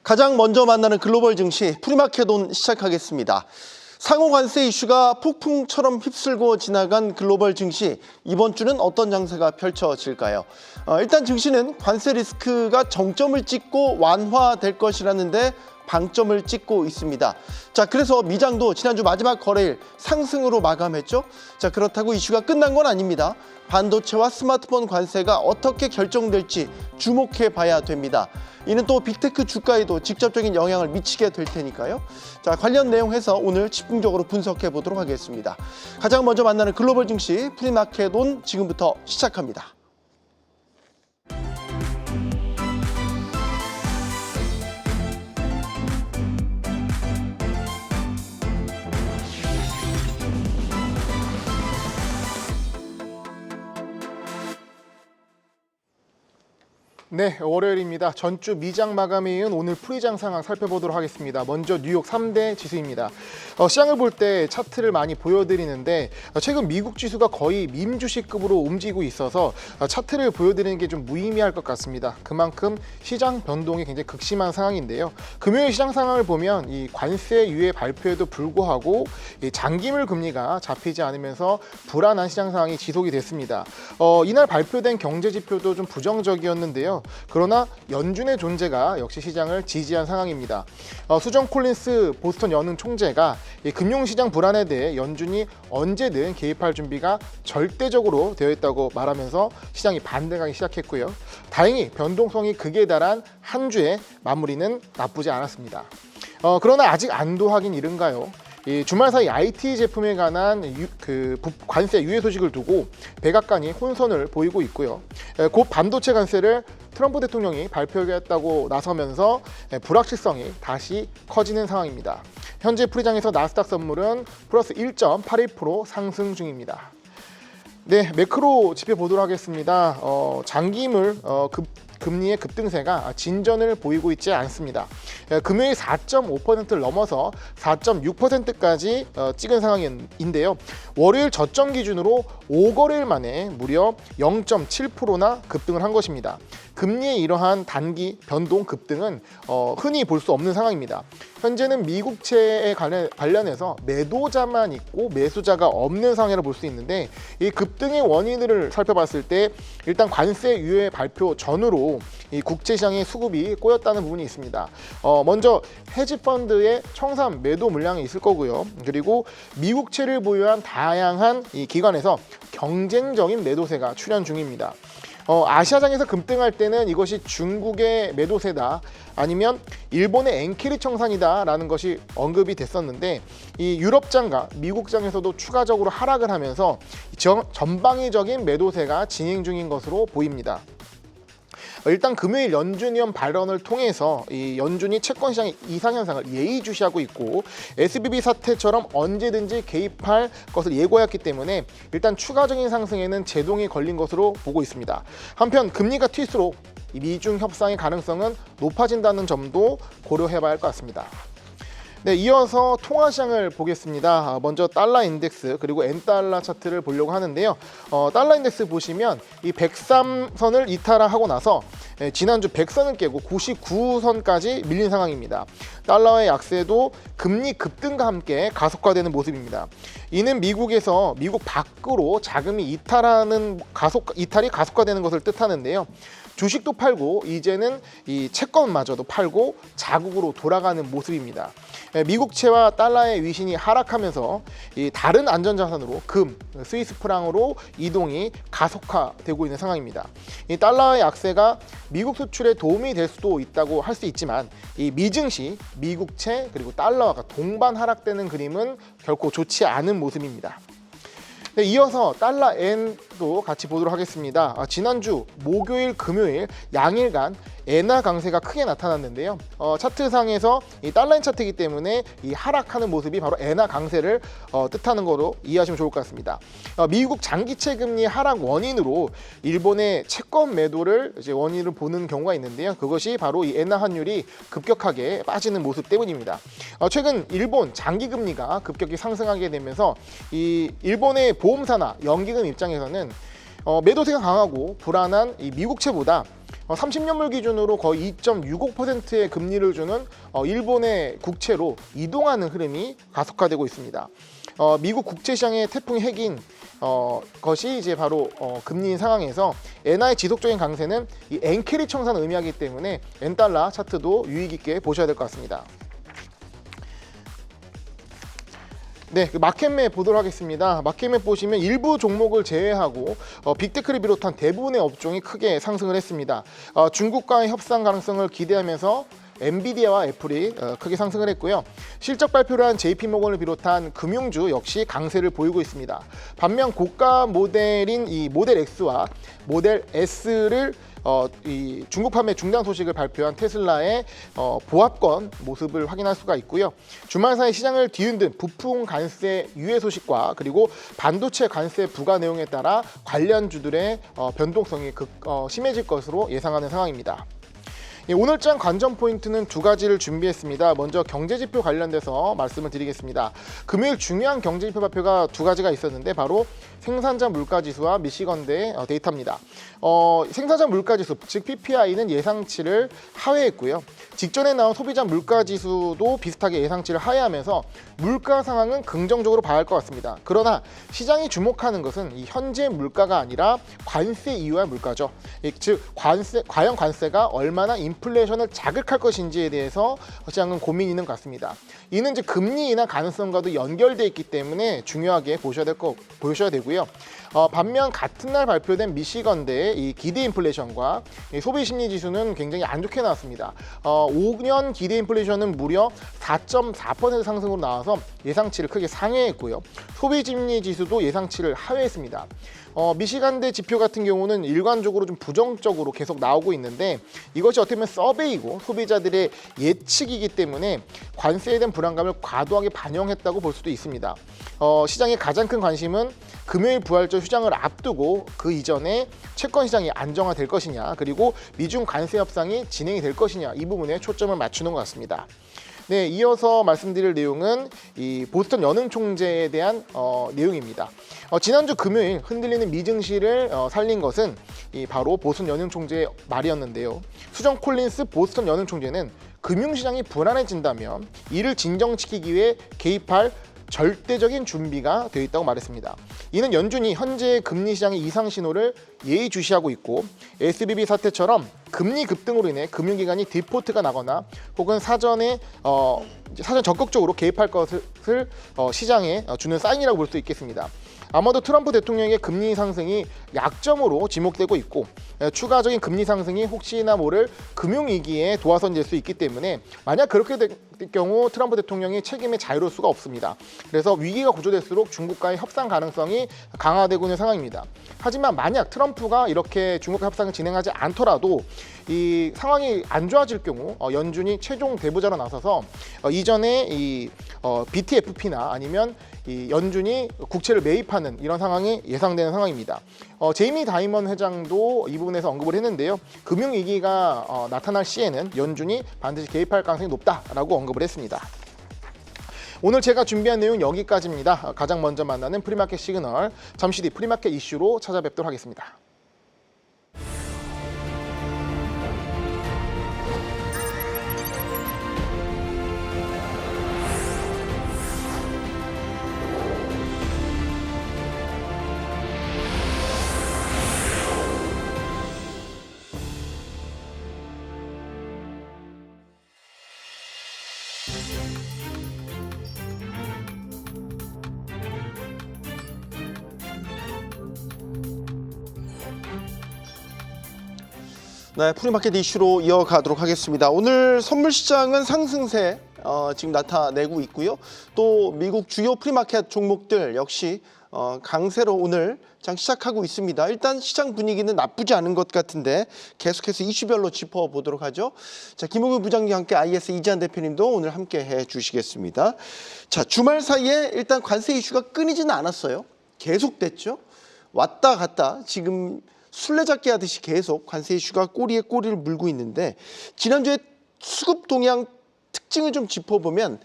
가장 먼저 만나는 글로벌 증시 프리마켓온 시작하겠습니다. 상호 관세 이슈가 폭풍처럼 휩쓸고 지나간 글로벌 증시, 이번 주는 어떤 장세가 펼쳐질까요? 일단 증시는 관세 리스크가 정점을 찍고 완화될 것이라는데 방점을 찍고 있습니다. 자, 그래서 미장도 지난주 마지막 거래일 상승으로 마감했죠. 자, 그렇다고 이슈가 끝난 건 아닙니다. 반도체와 스마트폰 관세가 어떻게 결정될지 주목해 봐야 됩니다. 이는 또 빅테크 주가에도 직접적인 영향을 미치게 될 테니까요. 자, 관련 내용 해서 오늘 집중적으로 분석해 보도록 하겠습니다. 가장 먼저 만나는 글로벌 증시 프리마켓온 지금부터 시작합니다. 네, 월요일입니다. 전주 미장 마감에 이은 오늘 프리장 상황 살펴보도록 하겠습니다. 먼저 뉴욕 3대 지수입니다. 시장을 볼 때 차트를 많이 보여드리는데 최근 미국 지수가 거의 밈 주식급으로 움직이고 있어서 차트를 보여드리는 게 좀 무의미할 것 같습니다. 그만큼 시장 변동이 굉장히 극심한 상황인데요. 금요일 시장 상황을 보면 이 관세 유예 발표에도 불구하고 이 장기물 금리가 잡히지 않으면서 불안한 시장 상황이 지속이 됐습니다. 이날 발표된 경제 지표도 좀 부정적이었는데요. 그러나 연준의 존재가 역시 시장을 지지한 상황입니다. 수정 콜린스 보스턴 연은 총재가 이 금융시장 불안에 대해 연준이 언제든 개입할 준비가 절대적으로 되어 있다고 말하면서 시장이 반등하기 시작했고요. 다행히 변동성이 극에 달한 한 주의 마무리는 나쁘지 않았습니다. 그러나 아직 안도하긴 이른가요? 이 주말 사이 IT 제품에 관한 관세 유예 소식을 두고 백악관이 혼선을 보이고 있고요. 곧 반도체 관세를 트럼프 대통령이 발표하겠다고 나서면서 불확실성이 다시 커지는 상황입니다. 현재 프리장에서 나스닥 선물은 플러스 1.81% 상승 중입니다. 네, 매크로 지표 보도록 하겠습니다. 장기물 금리의 급등세가 진전을 보이고 있지 않습니다. 금요일 4.5%를 넘어서 4.6%까지 찍은 상황인데요. 월요일 저점 기준으로 5거래일 만에 무려 0.7%나 급등을 한 것입니다. 금리의 이러한 단기 변동 급등은 흔히 볼 수 없는 상황입니다. 현재는 미국채에 관련해서 매도자만 있고 매수자가 없는 상황이라 볼 수 있는데, 이 급등의 원인을 살펴봤을 때 일단 관세 유예 발표 전후로 이 국채시장의 수급이 꼬였다는 부분이 있습니다. 먼저 헤지펀드의 청산 매도 물량이 있을 거고요. 그리고 미국채를 보유한 다양한 이 기관에서 경쟁적인 매도세가 출현 중입니다. 아시아장에서 급등할 때는 이것이 중국의 매도세다, 아니면 일본의 엔키리 청산이다 라는 것이 언급이 됐었는데, 이 유럽장과 미국장에서도 추가적으로 하락을 하면서 전방위적인 매도세가 진행 중인 것으로 보입니다. 일단 금요일 연준 위원 발언을 통해서 이 연준이 채권 시장의 이상 현상을 예의주시하고 있고 SVB 사태처럼 언제든지 개입할 것을 예고했기 때문에 일단 추가적인 상승에는 제동이 걸린 것으로 보고 있습니다. 한편 금리가 튈수록 미중 협상의 가능성은 높아진다는 점도 고려해봐야 할 것 같습니다. 네, 이어서 통화시장을 보겠습니다. 먼저 달러 인덱스 그리고 엔달러 차트를 보려고 하는데요. 달러 인덱스 보시면 이 103선을 이탈하고 나서 지난주 100선을 깨고 99선까지 밀린 상황입니다. 달러의 약세도 금리 급등과 함께 가속화되는 모습입니다. 이는 미국에서 미국 밖으로 자금이 이탈이 가속화되는 것을 뜻하는데요. 주식도 팔고 이제는 이 채권마저도 팔고 자국으로 돌아가는 모습입니다. 미국채와 달러의 위신이 하락하면서 이 다른 안전자산으로 금, 스위스 프랑으로 이동이 가속화되고 있는 상황입니다. 이 달러의 약세가 미국 수출에 도움이 될 수도 있다고 할 수 있지만, 이 미증시, 미국채 그리고 달러가 동반 하락되는 그림은 결코 좋지 않은 모습입니다. 네, 이어서 달러 엔도 같이 보도록 하겠습니다. 지난주 목요일, 금요일 양일간 엔화 강세가 크게 나타났는데요. 차트상에서 이 달러엔 차트이기 때문에 이 하락하는 모습이 바로 엔화 강세를 뜻하는 거로 이해하시면 좋을 것 같습니다. 미국 장기채 금리 하락 원인으로 일본의 채권 매도를 이제 원인을 보는 경우가 있는데요. 그것이 바로 이 엔화 환율이 급격하게 빠지는 모습 때문입니다. 최근 일본 장기 금리가 급격히 상승하게 되면서 이 일본의 보험사나 연기금 입장에서는 매도세가 강하고 불안한 이 미국채보다 30년물 기준으로 거의 2.65%의 금리를 주는 일본의 국채로 이동하는 흐름이 가속화되고 있습니다. 미국 국채 시장의 태풍이 핵인 것이 이제 바로 금리인 상황에서 엔화의 지속적인 강세는 이 엔캐리 청산을 의미하기 때문에 엔달러 차트도 유의 깊게 보셔야 될 것 같습니다. 네, 마켓맵 보도록 하겠습니다. 마켓맵 보시면 일부 종목을 제외하고 빅테크를 비롯한 대부분의 업종이 크게 상승을 했습니다. 중국과의 협상 가능성을 기대하면서 엔비디아와 애플이 크게 상승을 했고요. 실적 발표를 한 JP모건을 비롯한 금융주 역시 강세를 보이고 있습니다. 반면 고가 모델인 이 모델 X와 모델 S를 이 중국 판매 중단 소식을 발표한 테슬라의 보합권 모습을 확인할 수가 있고요. 주말 사이 시장을 뒤흔든 부품 관세 유예 소식과 그리고 반도체 관세 부과 내용에 따라 관련주들의 변동성이 심해질 것으로 예상하는 상황입니다. 오늘장 관전 포인트는 두 가지를 준비했습니다. 먼저 경제지표 관련돼서 말씀을 드리겠습니다. 금요일 중요한 경제지표 발표가 두 가지가 있었는데 바로 생산자 물가지수와 미시건대 데이터입니다. 생산자 물가지수, 즉 PPI는 예상치를 하회했고요. 직전에 나온 소비자 물가지수도 비슷하게 예상치를 하회하면서 물가 상황은 긍정적으로 봐야 할 것 같습니다. 그러나 시장이 주목하는 것은 이 현재 물가가 아니라 관세 이후의 물가죠. 즉 과연 관세가 얼마나 인플레이션을 자극할 것인지에 대해서 시장은 고민이 있는 것 같습니다. 이는 이제 금리 인하 가능성과도 연결돼 있기 때문에 중요하게 보셔야 되고요. 반면 같은 날 발표된 미시건대의 이 기대 인플레이션과 이 소비 심리 지수는 굉장히 안 좋게 나왔습니다. 5년 기대 인플레이션은 무려 4.4% 상승으로 나와서 예상치를 크게 상회했고요. 소비 심리 지수도 예상치를 하회했습니다. 미시간대 지표 같은 경우는 일관적으로 좀 부정적으로 계속 나오고 있는데 이것이 어떻게 보면 서베이고 소비자들의 예측이기 때문에 관세에 대한 불안감을 과도하게 반영했다고 볼 수도 있습니다. 시장의 가장 큰 관심은 금요일 부활절 휴장을 앞두고 그 이전에 채권 시장이 안정화될 것이냐 그리고 미중 관세 협상이 진행이 될 것이냐 이 부분에 초점을 맞추는 것 같습니다. 네, 이어서 말씀드릴 내용은 이 보스턴 연은 총재에 대한 내용입니다. 지난주 금요일 흔들리는 미증시를 살린 것은 바로 보스턴 연은 총재의 말이었는데요. 수정 콜린스 보스턴 연은 총재는 금융시장이 불안해진다면 이를 진정시키기 위해 개입할 절대적인 준비가 되어 있다고 말했습니다. 이는 연준이 현재 금리 시장의 이상 신호를 예의주시하고 있고 SVB 사태처럼 금리 급등으로 인해 금융기관이 디포트가 나거나 혹은 사전 적극적으로 개입할 것을 시장에 주는 사인이라고 볼 수 있겠습니다. 아마도 트럼프 대통령의 금리 상승이 약점으로 지목되고 있고 추가적인 금리 상승이 혹시나 모를 금융위기에 도화선될 수 있기 때문에 만약 그렇게 될 경우 트럼프 대통령이 책임에 자유로울 수가 없습니다. 그래서 위기가 고조될수록 중국과의 협상 가능성이 강화되고 있는 상황입니다. 하지만 만약 트럼프가 이렇게 중국과 협상을 진행하지 않더라도 이 상황이 안 좋아질 경우 연준이 최종 대부자로 나서서 이전에 이 BTFP나 아니면 이 연준이 국채를 매입하는 이런 상황이 예상되는 상황입니다. 제이미 다이먼 회장도 이 부분에서 언급을 했는데요. 금융위기가 나타날 시에는 연준이 반드시 개입할 가능성이 높다라고 언급을 했습니다. 오늘 제가 준비한 내용 여기까지입니다. 가장 먼저 만나는 프리마켓 시그널, 잠시 뒤 프리마켓 이슈로 찾아뵙도록 하겠습니다. 네, 프리마켓 이슈로 이어가도록 하겠습니다. 오늘 선물 시장은 상승세 지금 나타내고 있고요. 또 미국 주요 프리마켓 종목들 역시 강세로 오늘 장 시작하고 있습니다. 일단 시장 분위기는 나쁘지 않은 것 같은데 계속해서 이슈별로 짚어보도록 하죠. 자, 김홍규 부장님과 함께 IS 이지한 대표님도 오늘 함께 해주시겠습니다. 자, 주말 사이에 일단 관세 이슈가 끊이지는 않았어요. 계속됐죠. 왔다 갔다 지금 술래잡기 하듯이 계속 관세 이슈가 꼬리에 꼬리를 물고 있는데 지난주에 수급 동향 특징을 좀 짚어보면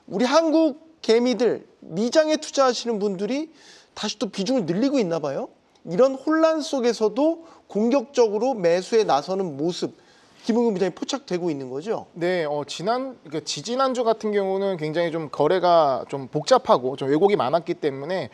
우리 한국 개미들 미장에 투자하시는 분들이 다시 또 비중을 늘리고 있나 봐요. 이런 혼란 속에서도 공격적으로 매수에 나서는 모습 김은경 부장님 포착되고 있는 거죠? 네, 그러니까 지지난주 같은 경우는 굉장히 좀 거래가 좀 복잡하고 좀 왜곡이 많았기 때문에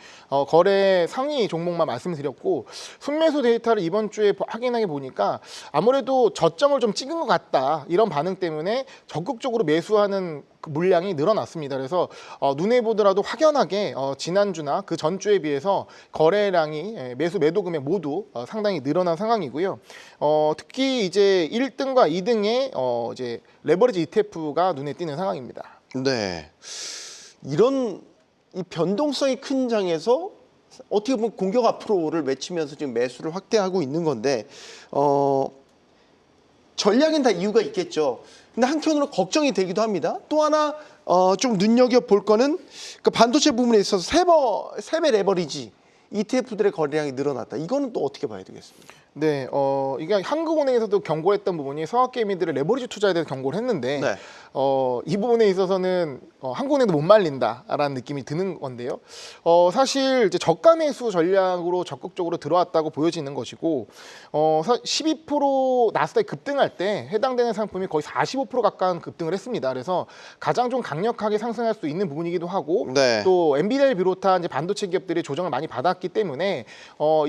거래 상위 종목만 말씀드렸고 순매수 데이터를 이번 주에 확인해 보니까 아무래도 저점을 좀 찍은 것 같다 이런 반응 때문에 적극적으로 매수하는 그 물량이 늘어났습니다. 그래서 눈에 보더라도 확연하게 지난주나 그 전주에 비해서 거래량이 매수 매도 금액 모두 상당히 늘어난 상황이고요. 특히 이제 1등과 2등의 이제 레버리지 ETF가 눈에 띄는 상황입니다. 네. 이런 이 변동성이 큰 장에서 어떻게 보면 공격 앞으로를 외치면서 지금 매수를 확대하고 있는 건데 전략엔 다 이유가 있겠죠. 근데 한편으로 걱정이 되기도 합니다. 또 하나 좀 눈여겨 볼 거는 그 반도체 부분에 있어서 세배 레버리지 ETF들의 거래량이 늘어났다. 이거는 또 어떻게 봐야 되겠습니까? 네, 이게 한국은행에서도 경고를 했던 부분이 서학개미들의 레버리지 투자에 대해서 경고를 했는데 네. 이 부분에 있어서는 한국은행도 못 말린다라는 느낌이 드는 건데요. 사실 이제 저가 매수 전략으로 적극적으로 들어왔다고 보여지는 것이고 12% 나스닥이 급등할 때 해당되는 상품이 거의 45% 가까운 급등을 했습니다. 그래서 가장 좀 강력하게 상승할 수 있는 부분이기도 하고 네. 또 엔비디아를 비롯한 이제 반도체 기업들이 조정을 많이 받았기 때문에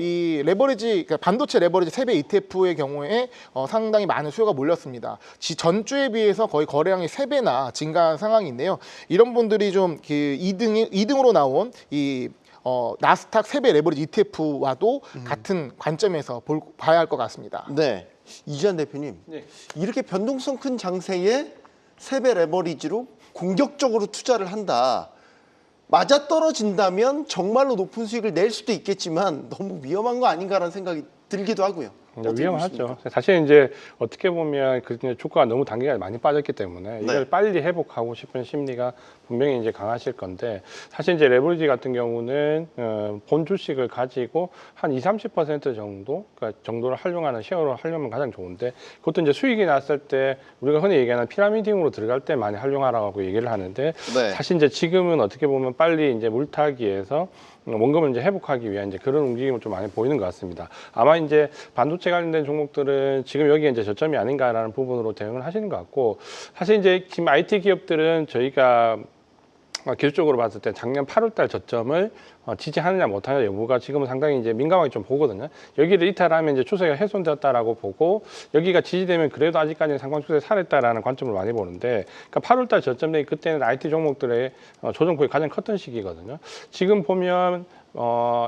이 레버리지 그러니까 반도체 레버리지 세배 ETF의 경우에 상당히 많은 수요가 몰렸습니다. 전주에 비해서 거의 거래량이 3배나 증가한 상황인데요. 이런 분들이 좀 그 2등으로 나온 이 나스닥 세배 레버리지 ETF와도 같은 관점에서 봐야 할 것 같습니다. 네. 이지한 대표님. 네. 이렇게 변동성 큰 장세에 세배 레버리지로 공격적으로 투자를 한다. 맞아떨어진다면 정말로 높은 수익을 낼 수도 있겠지만 너무 위험한 거 아닌가라는 생각이 들기도 하고요. 어떻게 위험하죠. 보십니까? 사실 이제 어떻게 보면 그 주가가 너무 단기간에 많이 빠졌기 때문에 이걸 네. 빨리 회복하고 싶은 심리가 분명히 이제 강하실 건데 사실 이제 레버리지 같은 경우는 본 주식을 가지고 한 20-30% 정도 그러니까 정도를 활용하는 쉐어로 하려면 가장 좋은데 그것도 이제 수익이 났을 때 우리가 흔히 얘기하는 피라미딩으로 들어갈 때 많이 활용하라고 얘기를 하는데 네. 사실 이제 지금은 어떻게 보면 빨리 이제 물타기에서 원금을 이제 회복하기 위한 이제 그런 움직임을 좀 많이 보이는 것 같습니다. 아마 이제 반도체 관련된 종목들은 지금 여기 이제 저점이 아닌가라는 부분으로 대응을 하시는 것 같고 사실 이제 지금 IT 기업들은 저희가 기술적으로 봤을 때 작년 8월달 저점을 지지하느냐 못하느냐 여부가 지금은 상당히 이제 민감하게 좀 보거든요. 여기를 이탈하면 이제 추세가 훼손되었다라고 보고 여기가 지지되면 그래도 아직까지는 상방 추세에 살았다라는 관점을 많이 보는데 그러니까 8월달 저점 내 그때는 IT 종목들의 조정폭이 가장 컸던 시기거든요. 지금 보면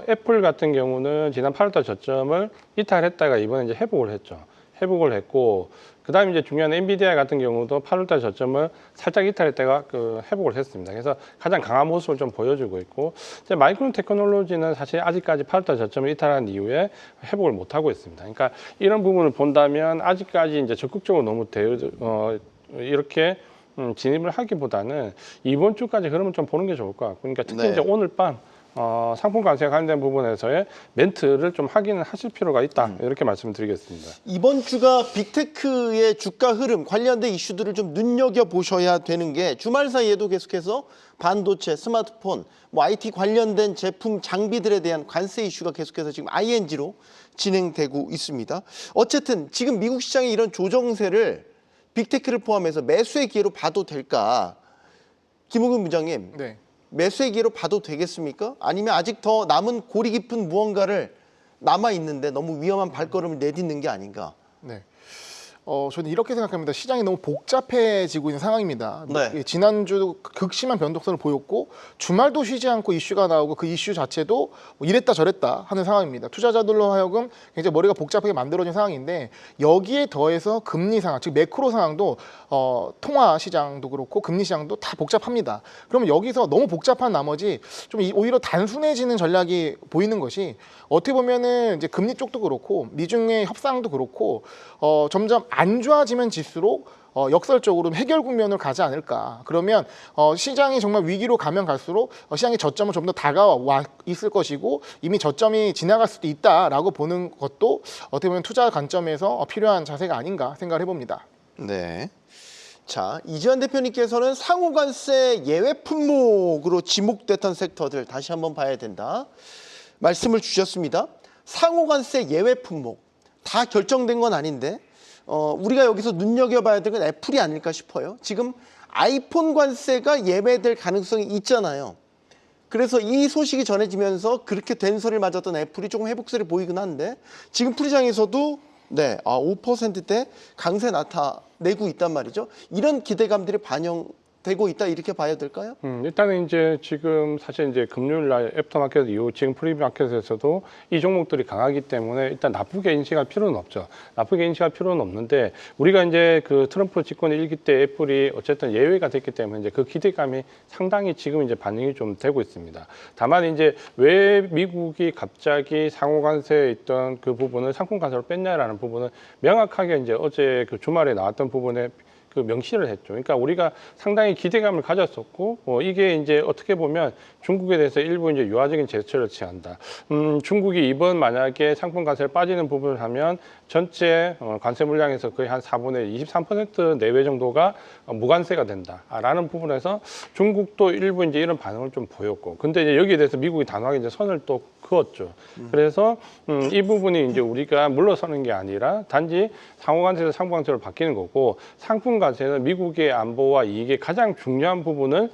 애플 같은 경우는 지난 8월달 저점을 이탈했다가 이번에 이제 회복을 했죠. 회복을 했고 그다음에 이제 중요한 엔비디아 같은 경우도 8월달 저점을 살짝 이탈했다가 회복을 했습니다. 그래서 가장 강한 모습을 좀 보여주고 있고 이제 마이크론 테크놀로지는 사실 아직까지 8월달 저점을 이탈한 이후에 회복을 못 하고 있습니다. 그러니까 이런 부분을 본다면 아직까지 이제 적극적으로 너무 이렇게 진입을 하기보다는 이번 주까지 흐름을 좀 보는 게 좋을 것 같고 그러니까 특히 네. 이제 오늘 밤 상품 관세에 관련된 부분에서의 멘트를 좀 확인을 하실 필요가 있다 이렇게 말씀드리겠습니다. 이번 주가 빅테크의 주가 흐름 관련된 이슈들을 좀 눈여겨 보셔야 되는 게 주말 사이에도 계속해서 반도체, 스마트폰, 뭐 IT 관련된 제품 장비들에 대한 관세 이슈가 계속해서 지금 ING로 진행되고 있습니다. 어쨌든 지금 미국 시장의 이런 조정세를 빅테크를 포함해서 매수의 기회로 봐도 될까? 김우근 부장님. 네. 매수의 기회로 봐도 되겠습니까? 아니면 아직 더 남은 고리 깊은 무언가를 남아 있는데 너무 위험한 발걸음을 내딛는 게 아닌가? 네. 저는 이렇게 생각합니다. 시장이 너무 복잡해지고 있는 상황입니다. 네. 지난주 극심한 변동성을 보였고 주말도 쉬지 않고 이슈가 나오고 그 이슈 자체도 뭐 이랬다 저랬다 하는 상황입니다. 투자자들로 하여금 굉장히 머리가 복잡하게 만들어진 상황인데 여기에 더해서 금리 상황, 즉 매크로 상황도 통화 시장도 그렇고 금리 시장도 다 복잡합니다. 그러면 여기서 너무 복잡한 나머지 좀 오히려 단순해지는 전략이 보이는 것이 어떻게 보면은 이제 금리 쪽도 그렇고 미중의 협상도 그렇고 점점 안 좋아지면 질수록 역설적으로 해결 국면을 가지 않을까. 그러면 시장이 정말 위기로 가면 갈수록 시장의 저점은 좀 더 다가와 있을 것이고 이미 저점이 지나갈 수도 있다라고 보는 것도 어떻게 보면 투자 관점에서 필요한 자세가 아닌가 생각을 해봅니다. 네. 자, 이지환 대표님께서는 상호관세 예외 품목으로 지목됐던 섹터들 다시 한번 봐야 된다. 말씀을 주셨습니다. 상호관세 예외 품목. 다 결정된 건 아닌데 우리가 여기서 눈여겨봐야 될 건 애플이 아닐까 싶어요. 지금 아이폰 관세가 예매될 가능성이 있잖아요. 그래서 이 소식이 전해지면서 그렇게 된 소리를 맞았던 애플이 조금 회복세를 보이긴 한데 지금 풀이장에서도 5%대 강세 나타내고 있단 말이죠. 이런 기대감들이 반영되고 있다 이렇게 봐야 될까요? 일단은 이제 지금 사실 이제 금요일 날 애프터마켓 이후 지금 프리마켓에서도 이 종목들이 강하기 때문에 일단 나쁘게 인식할 필요는 없죠. 나쁘게 인식할 필요는 없는데 우리가 이제 그 트럼프 집권 일기 때 애플이 어쨌든 예외가 됐기 때문에 이제 그 기대감이 상당히 지금 이제 반영이 좀 되고 있습니다. 다만 이제 왜 미국이 갑자기 상호 관세에 있던 그 부분을 상품 관세로 뺐냐라는 부분은 명확하게 이제 어제 그 주말에 나왔던 부분에 그 명시를 했죠. 그러니까 우리가 상당히 기대감을 가졌었고, 이게 이제 어떻게 보면 중국에 대해서 일부 이제 유화적인 제스처를 취한다. 중국이 이번 만약에 상품 관세를 빠지는 부분을 하면 전체 관세 물량에서 거의 한 4분의 23% 내외 정도가 무관세가 된다라는 부분에서 중국도 일부 이제 이런 반응을 좀 보였고, 근데 이제 여기에 대해서 미국이 단호하게 이제 선을 또 그었죠. 그래서 이 부분이 이제 우리가 물러서는 게 아니라 단지 상호관세에서 상부관세로 바뀌는 거고, 상품관세는 미국의 안보와 이익의 가장 중요한 부분을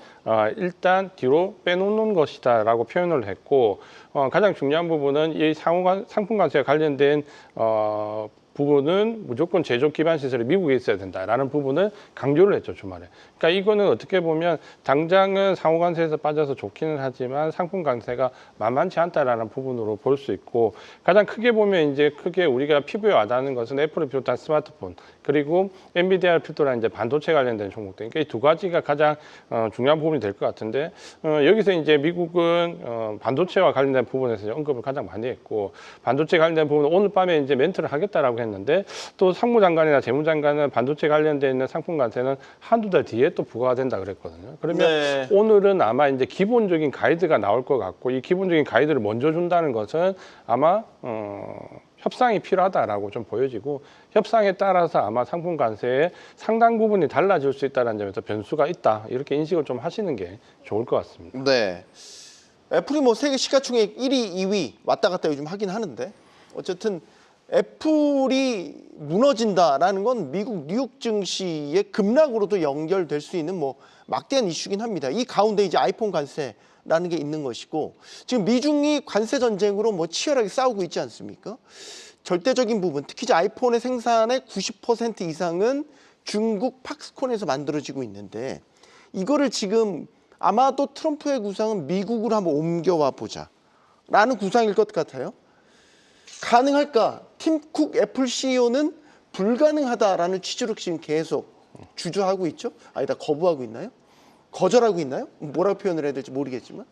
일단 뒤로 빼놓는 것이다라고 표현을 했고, 가장 중요한 부분은 이 상품관세와 관련된 부분은 무조건 제조 기반 시설이 미국에 있어야 된다라는 부분을 강조를 했죠, 주말에. 그러니까 이거는 어떻게 보면 당장은 상호 관세에서 빠져서 좋기는 하지만 상품 관세가 만만치 않다라는 부분으로 볼 수 있고, 가장 크게 보면 이제 크게 우리가 피부에 와닿는 것은 애플을 비롯한 스마트폰, 그리고 엔비디아를 필두로 이제 반도체 관련된 종목들. 그러니까 이 두 가지가 가장 중요한 부분이 될 것 같은데, 여기서 이제 미국은 반도체와 관련된 부분에서 언급을 가장 많이 했고, 반도체 관련된 부분은 오늘 밤에 이제 멘트를 하겠다라고 했는데, 또 상무장관이나 재무장관은 반도체 관련돼 있는 상품 관세는 한두 달 뒤에 또 부과가 된다 그랬거든요. 그러면 오늘은 아마 이제 기본적인 가이드가 나올 것 같고, 이 기본적인 가이드를 먼저 준다는 것은 아마 협상이 필요하다라고 좀 보여지고, 협상에 따라서 아마 상품 관세의 상당 부분이 달라질 수 있다는 점에서 변수가 있다, 이렇게 인식을 좀 하시는 게 좋을 것 같습니다. 네. 애플이 뭐 세계 시가총액 1위, 2위 왔다 갔다 요즘 하긴 하는데 어쨌든 애플이 무너진다라는 건 미국 뉴욕 증시의 급락으로도 연결될 수 있는 뭐 막대한 이슈긴 합니다. 이 가운데 이제 아이폰 관세라는 게 있는 것이고, 지금 미중이 관세 전쟁으로 뭐 치열하게 싸우고 있지 않습니까? 절대적인 부분, 특히 이제 아이폰의 생산의 90% 이상은 중국 팍스콘에서 만들어지고 있는데, 이거를 지금 아마도 트럼프의 구상은 미국으로 한번 옮겨와 보자라는 구상일 것 같아요. 가능할까? 팀 쿡 애플 CEO는 불가능하다라는 취지로 지금 계속 주저하고 있죠. 아니다, 거부하고 있나요? 거절하고 있나요? 뭐라고 표현을 해야 될지 모르겠지만.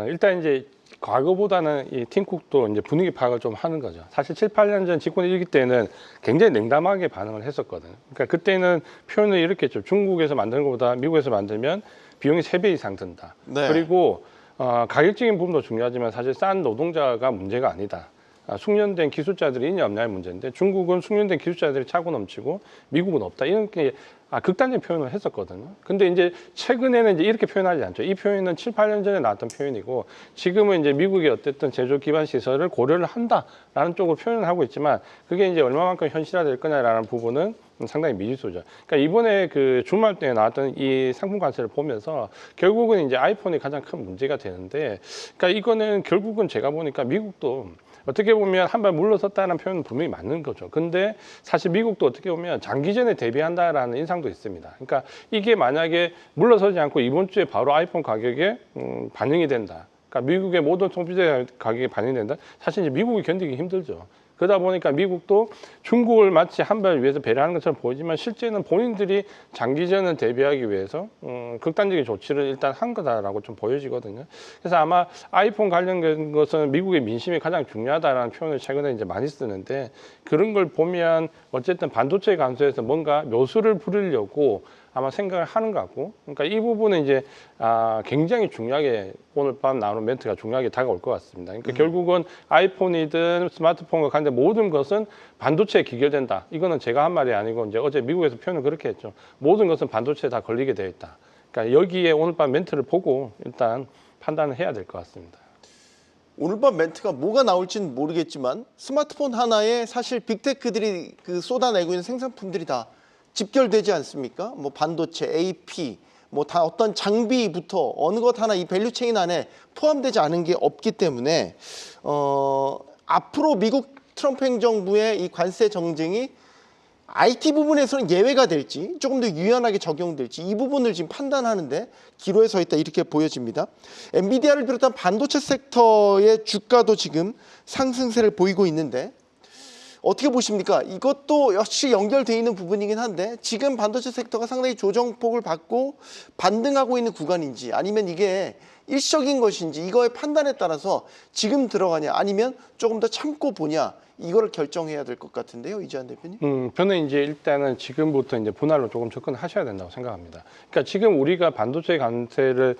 일단 이제 과거보다는 이 팀쿡도 이제 분위기 파악을 좀 하는 거죠. 사실 7, 8년 전 집권 일기 때는 굉장히 냉담하게 반응을 했었거든요. 그러니까 그때는 표현을 이렇게 했죠. 중국에서 만드는 것보다 미국에서 만들면 비용이 3배 이상 든다. 네. 그리고 가격적인 부분도 중요하지만 사실 싼 노동자가 문제가 아니다. 숙련된 기술자들이 있냐 없냐의 문제인데, 중국은 숙련된 기술자들이 차고 넘치고 미국은 없다, 이렇게 극단적인 표현을 했었거든요. 근데 이제 최근에는 이제 이렇게 표현하지 않죠. 이 표현은 7, 8년 전에 나왔던 표현이고, 지금은 이제 미국이 어쨌든 제조 기반 시설을 고려를 한다라는 쪽으로 표현을 하고 있지만, 그게 이제 얼마만큼 현실화될 거냐라는 부분은 상당히 미지수죠. 그러니까 이번에 그 주말 때 나왔던 이 상품 관세를 보면서 결국은 이제 아이폰이 가장 큰 문제가 되는데, 그러니까 이거는 결국은 제가 보니까 미국도 어떻게 보면 한 발 물러섰다는 표현은 분명히 맞는 거죠. 근데 사실 미국도 어떻게 보면 장기전에 대비한다라는 인상도 있습니다. 그러니까 이게 만약에 물러서지 않고 이번 주에 바로 아이폰 가격에 반영이 된다. 그러니까 미국의 모든 소비자 가격에 반영이 된다. 사실 이제 미국이 견디기 힘들죠. 그러다 보니까 미국도 중국을 마치 한 발 위해서 배려하는 것처럼 보이지만, 실제는 본인들이 장기전을 대비하기 위해서 극단적인 조치를 일단 한 거다라고 좀 보여지거든요. 그래서 아마 아이폰 관련된 것은 미국의 민심이 가장 중요하다라는 표현을 최근에 이제 많이 쓰는데, 그런 걸 보면 어쨌든 반도체 감소에서 뭔가 묘수를 부리려고 아마 생각을 하는 것 같고, 그러니까 이 부분은 이제 굉장히 중요하게 오늘 밤 나오는 멘트가 중요하게 다가올 것 같습니다. 그러니까 결국은 아이폰이든 스마트폰과 관련된 모든 것은 반도체에 기결된다. 이거는 제가 한 말이 아니고 이제 어제 미국에서 표현을 그렇게 했죠. 모든 것은 반도체에 다 걸리게 되어 있다. 그러니까 여기에 오늘 밤 멘트를 보고 일단 판단을 해야 될 것 같습니다. 오늘 밤 멘트가 뭐가 나올지는 모르겠지만 스마트폰 하나에 사실 빅테크들이 그 쏟아내고 있는 생산품들이 다 집결되지 않습니까? 뭐 반도체, AP, 뭐 다 어떤 장비부터 어느 것 하나 이 밸류체인 안에 포함되지 않은 게 없기 때문에 앞으로 미국 트럼프 행정부의 이 관세 정쟁이 IT 부분에서는 예외가 될지 조금 더 유연하게 적용될지 이 부분을 지금 판단하는데 기로에 서 있다 이렇게 보여집니다. 엔비디아를 비롯한 반도체 섹터의 주가도 지금 상승세를 보이고 있는데 어떻게 보십니까? 이것도 역시 연결되어 있는 부분이긴 한데 지금 반도체 섹터가 상당히 조정폭을 받고 반등하고 있는 구간인지 아니면 이게 일시적인 것인지 이거의 판단에 따라서 지금 들어가냐 아니면 조금 더 참고 보냐 이거를 결정해야 될 것 같은데요, 이재한 대표님. 저는 이제 일단은 지금부터 이제 분할로 조금 접근하셔야 된다고 생각합니다. 그러니까 지금 우리가 반도체 관세를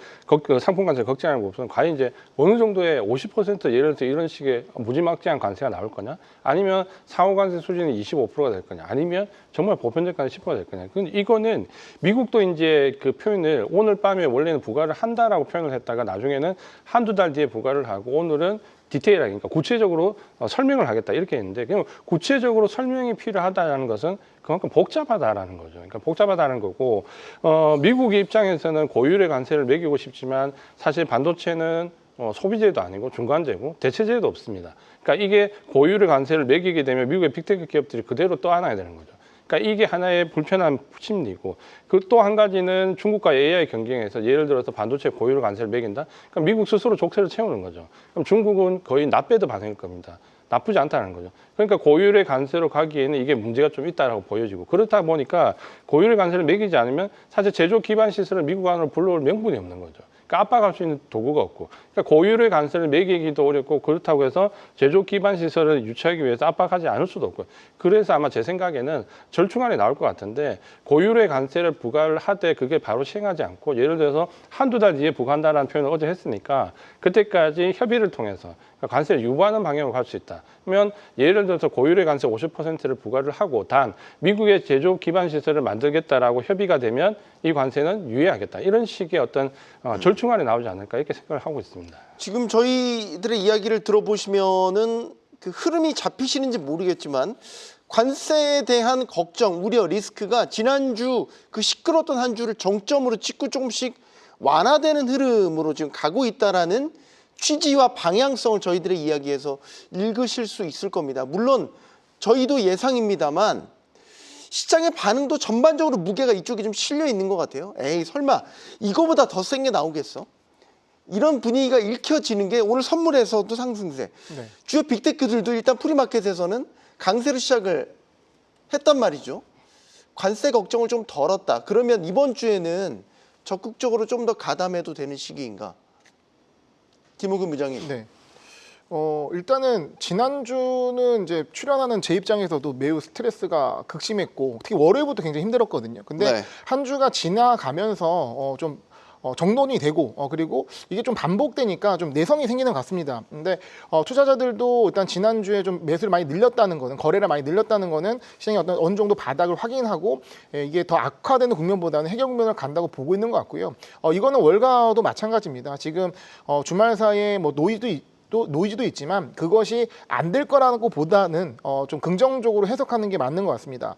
상품 관세를 걱정하는 것은 과연 이제 어느 정도의 50% 예를 들어 이런 식의 무지막지한 관세가 나올 거냐, 아니면 상호 관세 수준이 25%가 될 거냐, 아니면 정말 보편적 관세 10%가 될 거냐. 근데 이거는 미국도 이제 그 표현을 오늘 밤에 원래는 부과를 한다라고 표현을 했다가 나중에는 한두 달 뒤에 부과를 하고 오늘은 디테일하게, 그러니까 구체적으로 설명을 하겠다 이렇게 했는데, 그럼 구체적으로 설명이 필요하다는 것은 그만큼 복잡하다라는 거죠. 그러니까 복잡하다는 거고, 미국의 입장에서는 고율의 관세를 매기고 싶지만 사실 반도체는 소비재도 아니고 중간재고 대체재도 없습니다. 그러니까 이게 고율의 관세를 매기게 되면 미국의 빅테크 기업들이 그대로 떠안아야 되는 거죠. 그러니까 이게 하나의 불편한 심리고, 그 또 한 가지는 중국과 AI 경쟁에서 예를 들어서 반도체 고율 관세를 매긴다. 그럼 미국 스스로 족쇄를 채우는 거죠. 그럼 중국은 거의 낫배드 반응일 겁니다. 나쁘지 않다는 거죠. 그러니까 고율의 관세로 가기에는 이게 문제가 좀 있다라고 보여지고, 그렇다 보니까 고율의 관세를 매기지 않으면 사실 제조 기반 시설을 미국 안으로 불러올 명분이 없는 거죠. 그러니까 압박할 수 있는 도구가 없고, 그러니까 고율의 관세를 매기기도 어렵고, 그렇다고 해서 제조 기반 시설을 유치하기 위해서 압박하지 않을 수도 없고, 그래서 아마 제 생각에는 절충안이 나올 것 같은데, 고율의 관세를 부과를 하되 그게 바로 시행하지 않고 예를 들어서 한두 달 뒤에 부과한다라는 표현을 어제 했으니까 그때까지 협의를 통해서 관세를 유보하는 방향으로 갈 수 있다. 그러면 예를 들어서 고율의 관세 50%를 부과를 하고 단 미국의 제조 기반 시설을 만들겠다라고 협의가 되면 이 관세는 유예하겠다. 이런 식의 어떤 절충안이 나오지 않을까 이렇게 생각을 하고 있습니다. 지금 저희들의 이야기를 들어보시면은 그 흐름이 잡히시는지 모르겠지만 관세에 대한 걱정, 우려, 리스크가 지난주 그 시끄러웠던 한 주를 정점으로 찍고 조금씩 완화되는 흐름으로 지금 가고 있다라는 취지와 방향성을 저희들의 이야기에서 읽으실 수 있을 겁니다. 물론 저희도 예상입니다만 시장의 반응도 전반적으로 무게가 이쪽에 좀 실려 있는 것 같아요. 에이 설마 이거보다 더 센 게 나오겠어? 이런 분위기가 읽혀지는 게 오늘 선물에서도 상승세. 네. 주요 빅테크들도 일단 프리마켓에서는 강세로 시작을 했단 말이죠. 관세 걱정을 좀 덜었다. 그러면 이번 주에는 적극적으로 좀 더 가담해도 되는 시기인가? 김우근 부장님. 네. 일단은 지난주는 이제 출연하는 제 입장에서도 매우 스트레스가 극심했고 특히 월요일부터 굉장히 힘들었거든요. 근데 네. 한 주가 지나가면서 좀 정돈이 되고 그리고 이게 좀 반복되니까 좀 내성이 생기는 것 같습니다. 근데 투자자들도 일단 지난주에 좀 매수를 많이 늘렸다는 거는 거래를 많이 늘렸다는 거는 시장이 어느 정도 바닥을 확인하고 이게 더 악화되는 국면보다는 해결 국면을 간다고 보고 있는 것 같고요. 이거는 월가도 마찬가지입니다. 지금 주말 사이에 뭐 노이즈도 있지만 그것이 안 될 거라고 보다는 좀 긍정적으로 해석하는 게 맞는 것 같습니다.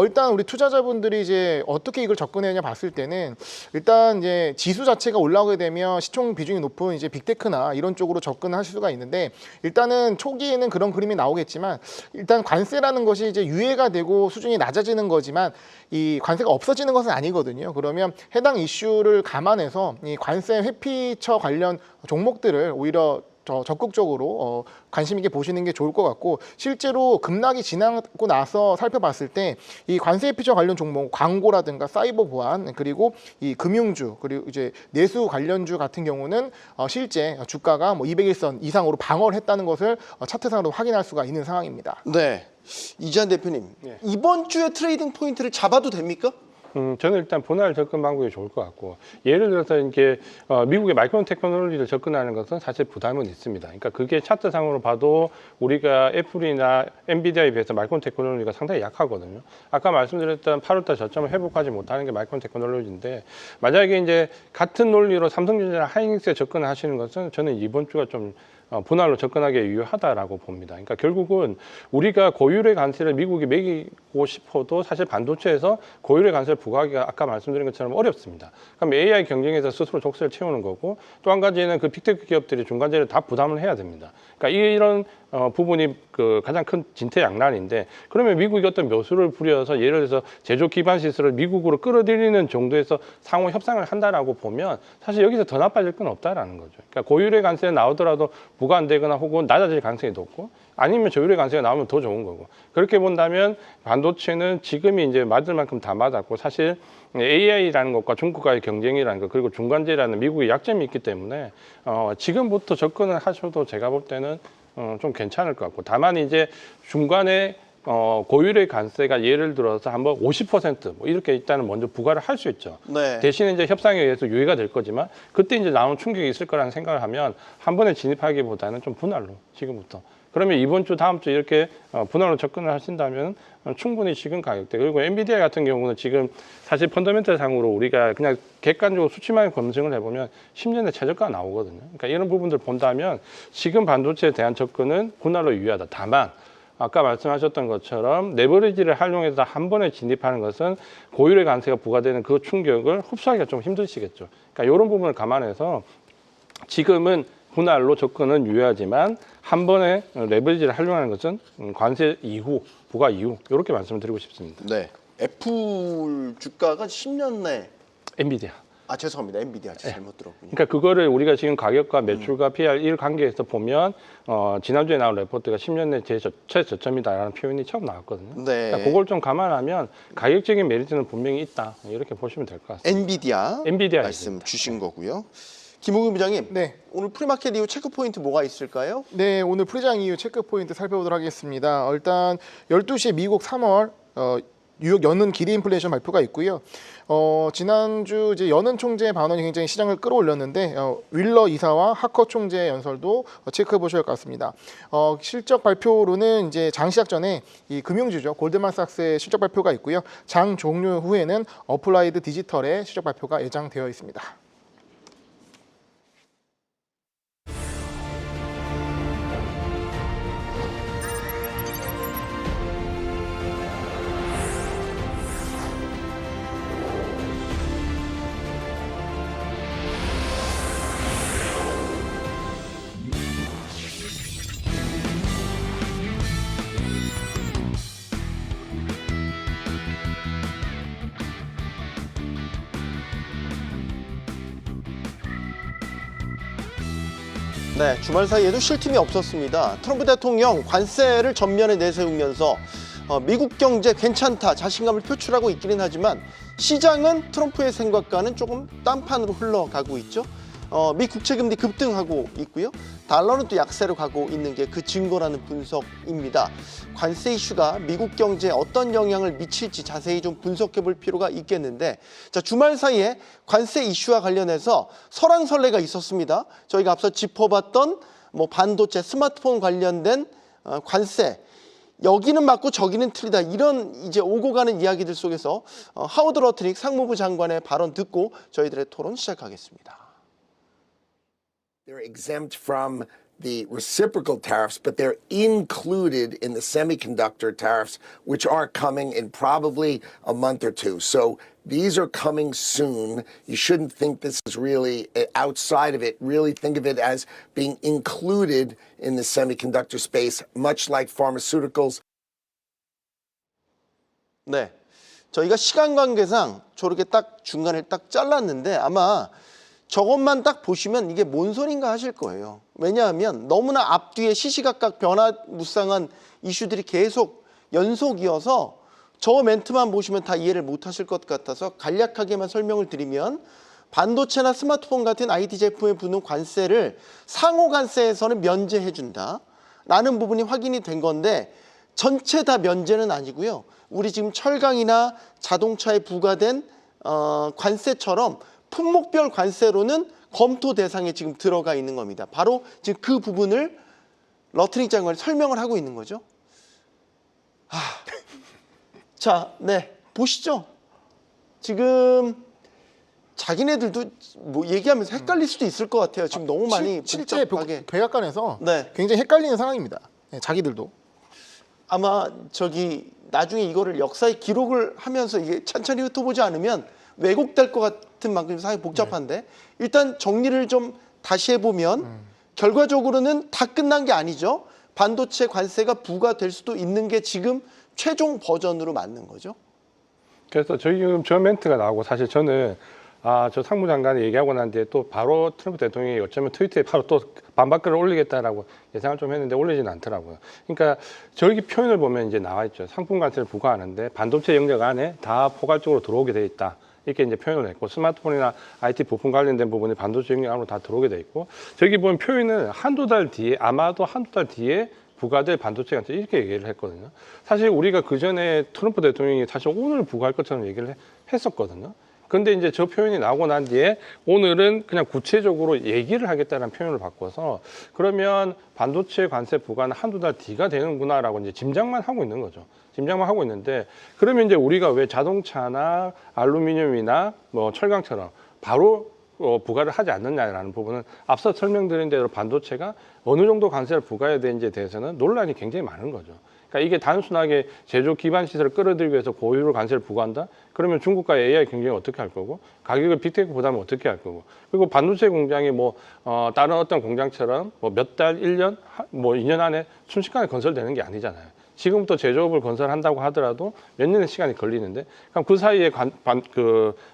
일단 우리 투자자분들이 이제 어떻게 이걸 접근해야 봤을 때는 일단 이제 지수 자체가 올라오게 되면 시총 비중이 높은 이제 빅테크나 이런 쪽으로 접근하실 수가 있는데 일단은 초기에는 그런 그림이 나오겠지만 일단 관세라는 것이 이제 유예가 되고 수준이 낮아지는 거지만 이 관세가 없어지는 것은 아니거든요. 그러면 해당 이슈를 감안해서 이 관세 회피처 관련 종목들을 오히려 적극적으로 관심 있게 보시는 게 좋을 것 같고 실제로 급락이 지나고 나서 살펴봤을 때 이 관세 회피처 관련 종목 광고라든가 사이버 보안 그리고 이 금융주 그리고 이제 내수 관련주 같은 경우는 실제 주가가 뭐 200일선 이상으로 방어를 했다는 것을 차트상으로 확인할 수가 있는 상황입니다. 네. 이재한 대표님. 네. 이번 주에 트레이딩 포인트를 잡아도 됩니까? 저는 일단 분할 접근 방법이 좋을 것 같고 예를 들어서 이게 미국의 마이크론 테크놀로지를 접근하는 것은 사실 부담은 있습니다. 그러니까 그게 차트상으로 봐도 우리가 애플이나 엔비디아에 비해서 마이크론 테크놀로지가 상당히 약하거든요. 아까 말씀드렸던 8월달 저점을 회복하지 못하는 게 마이크론 테크놀로지인데 만약에 이제 같은 논리로 삼성전자나 하이닉스에 접근을 하시는 것은 저는 이번 주가 좀 분할로 접근하기에 유효하다라고 봅니다. 그러니까 결국은 우리가 고율의 관세를 미국이 매기고 싶어도 사실 반도체에서 고율의 관세를 부과하기가 아까 말씀드린 것처럼 어렵습니다. 그럼 AI 경쟁에서 스스로 족쇄를 채우는 거고, 또 한 가지는 그 빅테크 기업들이 중간재를 다 부담을 해야 됩니다. 그러니까 이런 부분이 그 가장 큰 진퇴양난인데, 그러면 미국이 어떤 묘수를 부려서 예를 들어서 제조 기반 시설을 미국으로 끌어들이는 정도에서 상호 협상을 한다라고 보면 사실 여기서 더 나빠질 건 없다라는 거죠. 그러니까 고율의 관세가 나오더라도 부과 안 되거나 혹은 낮아질 가능성이 높고, 아니면 저율의 관세가 나오면 더 좋은 거고. 그렇게 본다면 반도체는 지금이 이제 맞을 만큼 다 맞았고, 사실 AI라는 것과 중국과의 경쟁이라는 것, 그리고 중간재라는 미국의 약점이 있기 때문에 지금부터 접근을 하셔도 제가 볼 때는 좀 괜찮을 것 같고, 다만 이제 중간에 고율의 관세가 예를 들어서 한번 50% 이렇게 일단은 먼저 부과를 할 수 있죠. 네. 대신에 이제 협상에 의해서 유예가 될 거지만, 그때 이제 나온 충격이 있을 거라는 생각을 하면 한 번에 진입하기보다는 좀 분할로 지금부터. 그러면 이번 주 다음 주 이렇게 분할로 접근을 하신다면 충분히 지금 가격대, 그리고 엔비디아 같은 경우는 지금 사실 펀더멘털 상으로 우리가 그냥 객관적으로 수치만 검증을 해보면 10년의 최저가가 나오거든요. 그러니까 이런 부분들 본다면 지금 반도체에 대한 접근은 분할로 유효하다. 다만 아까 말씀하셨던 것처럼 레버리지를 활용해서 한 번에 진입하는 것은 고율의 관세가 부과되는 그 충격을 흡수하기가 좀 힘드시겠죠. 그러니까 이런 부분을 감안해서 지금은 분할로 접근은 유효하지만 한 번에 레버리지를 활용하는 것은 관세 이후, 부과 이후, 이렇게 말씀을 드리고 싶습니다. 네. 애플 주가가 10년 내 엔비디아. 죄송합니다. 엔비디아 잘못 들었군요. 그러니까 그거를 우리가 지금 가격과 매출과 PR1 관계에서 보면 지난주에 나온 레포트가 10년 내 최저점이다라는 표현이 처음 나왔거든요. 네. 그러니까 그걸 좀 감안하면 가격적인 메리트는 분명히 있다. 이렇게 보시면 될 것 같습니다. 엔비디아 말씀 있습니다. 주신 거고요. 김우근 부장님, 네. 오늘 프리마켓 이후 체크 포인트 뭐가 있을까요? 네, 오늘 프리장 이후 체크 포인트 살펴보도록 하겠습니다. 일단 12시에 미국 3월 뉴욕 연은 기대 인플레이션 발표가 있고요. 지난주 이제 연은 총재 반언이 굉장히 시장을 끌어올렸는데 윌러 이사와 하커 총재 연설도 체크해 보셔야 할 것 같습니다. 실적 발표로는 이제 장 시작 전에 이 금융주죠 골드만삭스의 실적 발표가 있고요. 장 종료 후에는 어플라이드 디지털의 실적 발표가 예정되어 있습니다. 네, 주말 사이에도 쉴 틈이 없었습니다. 트럼프 대통령 관세를 전면에 내세우면서 미국 경제 괜찮다 자신감을 표출하고 있기는 하지만 시장은 트럼프의 생각과는 조금 딴판으로 흘러가고 있죠. 미 국채금리 급등하고 있고요. 달러는 또 약세로 가고 있는 게 그 증거라는 분석입니다. 관세 이슈가 미국 경제에 어떤 영향을 미칠지 자세히 좀 분석해 볼 필요가 있겠는데, 자, 주말 사이에 관세 이슈와 관련해서 설왕설래가 있었습니다. 저희가 앞서 짚어봤던 반도체, 스마트폰 관련된 관세, 여기는 맞고 저기는 틀리다, 이런 이제 오고 가는 이야기들 속에서 하워드 러트닉 상무부 장관의 발언 듣고 저희들의 토론 시작하겠습니다. They're exempt from the reciprocal tariffs, but they're included in the semiconductor tariffs, which are coming in probably a month or two. So these are coming soon. You shouldn't think this is really outside of it. Really think of it as being included in the semiconductor space, much like pharmaceuticals. 네, 저희가 시간 관계상 저렇게 딱 중간에 딱 잘랐는데 아마 저것만 딱 보시면 이게 뭔 소린가 하실 거예요. 왜냐하면 너무나 앞뒤에 시시각각 변화무쌍한 이슈들이 계속 연속이어서 저 멘트만 보시면 다 이해를 못 하실 것 같아서 간략하게만 설명을 드리면, 반도체나 스마트폰 같은 IT 제품에 붙는 관세를 상호 관세에서는 면제해 준다 라는 부분이 확인이 된 건데, 전체 다 면제는 아니고요. 우리 지금 철강이나 자동차에 부과된 관세처럼 품목별 관세로는 검토 대상에 지금 들어가 있는 겁니다. 바로 지금 그 부분을 러트닉 장관이 설명을 하고 있는 거죠. 자, 네, 보시죠. 지금 자기네들도 뭐 얘기하면서 헷갈릴 수도 있을 것 같아요. 지금 너무 많이 실제 복잡하게. 백악관에서 네. 굉장히 헷갈리는 상황입니다. 네, 자기들도. 아마 저기 나중에 이거를 역사의 기록을 하면서 이게 천천히 훑어보지 않으면 왜곡될 것 같은 만큼 상당히 복잡한데 일단 정리를 좀 다시 해보면 결과적으로는 다 끝난 게 아니죠. 반도체 관세가 부과될 수도 있는 게 지금 최종 버전으로 맞는 거죠. 그래서 지금 저 멘트가 나오고 사실 저는 저 상무장관이 얘기하고 난 뒤에 또 바로 트럼프 대통령이 어쩌면 트위터에 바로 또 반박글을 올리겠다라고 예상을 좀 했는데 올리지는 않더라고요. 그러니까 저기 표현을 보면 이제 나와 있죠. 상품 관세를 부과하는데 반도체 영역 안에 다 포괄적으로 들어오게 돼 있다. 이렇게 이제 표현을 했고 스마트폰이나 IT 부품 관련된 부분이 반도체 영역 안으로 다 들어오게 돼 있고 저기 보면 표현은 한두 달 뒤에 아마도 한두 달 뒤에 부과될 반도체 관세 이렇게 얘기를 했거든요. 사실 우리가 그 전에 트럼프 대통령이 사실 오늘 부과할 것처럼 얘기를 했었거든요. 근데 이제 저 표현이 나오고 난 뒤에 오늘은 그냥 구체적으로 얘기를 하겠다는 표현을 바꿔서 그러면 반도체 관세 부과는 한두 달 뒤가 되는구나라고 이제 짐작만 하고 있는 거죠. 짐작만 하고 있는데 그러면 이제 우리가 왜 자동차나 알루미늄이나 뭐 철강처럼 바로 부과를 하지 않느냐라는 부분은 앞서 설명드린 대로 반도체가 어느 정도 관세를 부과해야 되는지에 대해서는 논란이 굉장히 많은 거죠. 그러니까 이게 단순하게 제조 기반 시설을 끌어들이기 위해서 고율 관세를 부과한다? 그러면 중국과의 AI 경쟁을 어떻게 할 거고, 가격을 빅테크 부담을 어떻게 할 거고, 그리고 반도체 공장이 다른 어떤 공장처럼 몇 달, 1년, 2년 안에 순식간에 건설되는 게 아니잖아요. 지금부터 제조업을 건설한다고 하더라도 몇 년의 시간이 걸리는데, 그럼 그 사이에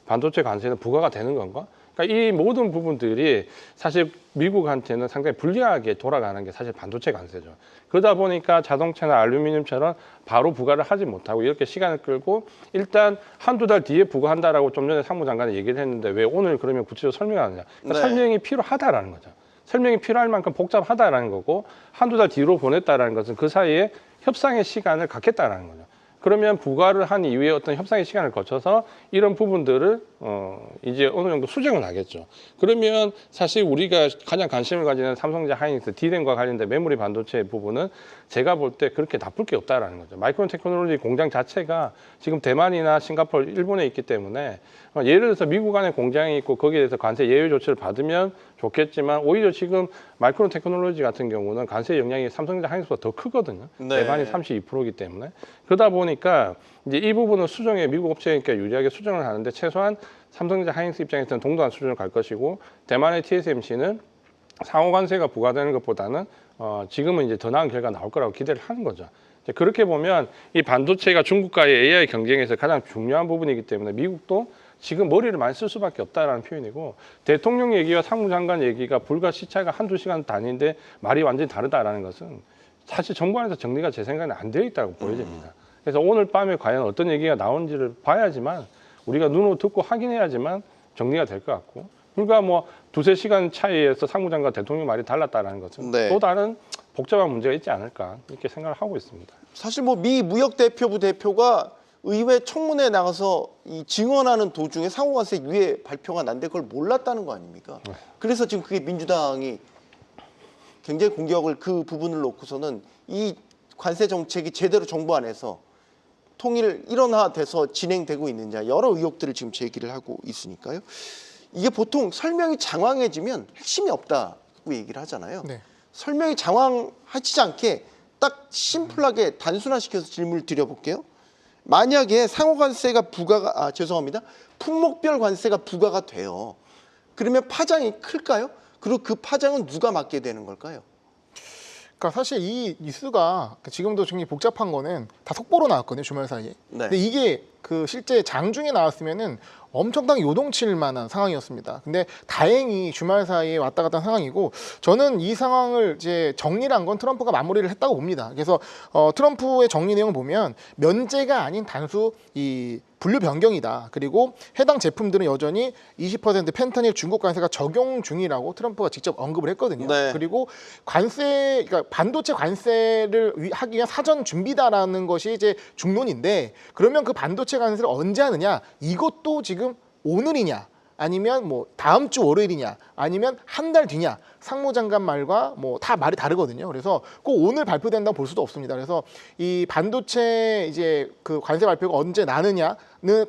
반도체 관세는 부과가 되는 건가? 그러니까 이 모든 부분들이 사실 미국한테는 상당히 불리하게 돌아가는 게 사실 반도체 관세죠. 그러다 보니까 자동차나 알루미늄처럼 바로 부과를 하지 못하고 이렇게 시간을 끌고 일단 한두 달 뒤에 부과한다라고 좀 전에 상무장관이 얘기를 했는데 왜 오늘 그러면 구체적으로 설명하느냐. 그러니까 네. 설명이 필요하다라는 거죠. 설명이 필요할 만큼 복잡하다라는 거고 한두 달 뒤로 보냈다라는 것은 그 사이에 협상의 시간을 갖겠다라는 거죠. 그러면 부과를 한 이후에 어떤 협상의 시간을 거쳐서 이런 부분들을 이제 어느 정도 수정을 하겠죠. 그러면 사실 우리가 가장 관심을 가지는 삼성전자 하이닉스 D램과 관련된 메모리 반도체 부분은 제가 볼 때 그렇게 나쁠 게 없다라는 거죠. 마이크론 테크놀로지 공장 자체가 지금 대만이나 싱가포르, 일본에 있기 때문에 예를 들어서 미국 안에 공장이 있고 거기에 대해서 관세 예외 조치를 받으면 좋겠지만 오히려 지금 마이크론 테크놀로지 같은 경우는 관세 영향이 삼성전자 하이닉스보다 더 크거든요. 네. 대만이 32%이기 때문에 그러다 보니까 이제 이 부분은 수정에 미국 업체니까 유리하게 수정을 하는데 최소한 삼성전자 하이닉스 입장에서는 동등한 수준을 갈 것이고 대만의 TSMC는 상호 관세가 부과되는 것보다는 지금은 이제 더 나은 결과 나올 거라고 기대를 하는 거죠. 이제 그렇게 보면 이 반도체가 중국과의 AI 경쟁에서 가장 중요한 부분이기 때문에 미국도 지금 머리를 많이 쓸 수밖에 없다라는 표현이고 대통령 얘기와 상무장관 얘기가 불과 시차가 한두 시간 단위인데 말이 완전히 다르다라는 것은 사실 정부 안에서 정리가 제 생각에는 안 되어 있다고 보여집니다. 그래서 오늘 밤에 과연 어떤 얘기가 나온지를 봐야지만 우리가 눈으로 듣고 확인해야지만 정리가 될 것 같고 불과 두세 시간 차이에서 상무장관 대통령 말이 달랐다라는 것은 네. 또 다른 복잡한 문제가 있지 않을까 이렇게 생각을 하고 있습니다. 사실 미 무역대표부 대표가 의회 청문회에 나가서 이 증언하는 도중에 상호관세 유예 발표가 난데 그걸 몰랐다는 거 아닙니까? 그래서 지금 그게 민주당이 굉장히 공격을 그 부분을 놓고서는 이 관세 정책이 제대로 정부 안에서 통일 일원화돼서 진행되고 있느냐 여러 의혹들을 지금 제기를 하고 있으니까요. 이게 보통 설명이 장황해지면 핵심이 없다고 얘기를 하잖아요. 네. 설명이 장황하지 않게 딱 심플하게 단순화시켜서 질문을 드려볼게요. 만약에 상호관세가 부과가 품목별 관세가 부과가 돼요. 그러면 파장이 클까요? 그리고 그 파장은 누가 맡게 되는 걸까요? 그러니까 사실 이 뉴스가 지금도 굉장히 복잡한 거는 다 속보로 나왔거든요, 주말 사이에. 네. 근데 이게 그 실제 장중에 나왔으면은 엄청나게 요동칠 만한 상황이었습니다. 근데 다행히 주말 사이에 왔다 갔다 한 상황이고 저는 이 상황을 이제 정리를 한 건 트럼프가 마무리를 했다고 봅니다. 그래서 트럼프의 정리 내용을 보면 면제가 아닌 단수 이 분류 변경이다. 그리고 해당 제품들은 여전히 20% 펜타닐 중국 관세가 적용 중이라고 트럼프가 직접 언급을 했거든요. 네. 그리고 그러니까 반도체 관세를 하기 위한 사전 준비다라는 것이 이제 중론인데 그러면 그 반도체 관세를 언제 하느냐? 이것도 지금 오늘이냐? 아니면 뭐 다음 주 월요일이냐 아니면 한 달 뒤냐 상무장관 말과 뭐 다 말이 다르거든요. 그래서 꼭 오늘 발표된다고 볼 수도 없습니다. 그래서 이 반도체 이제 그 관세 발표가 언제 나느냐는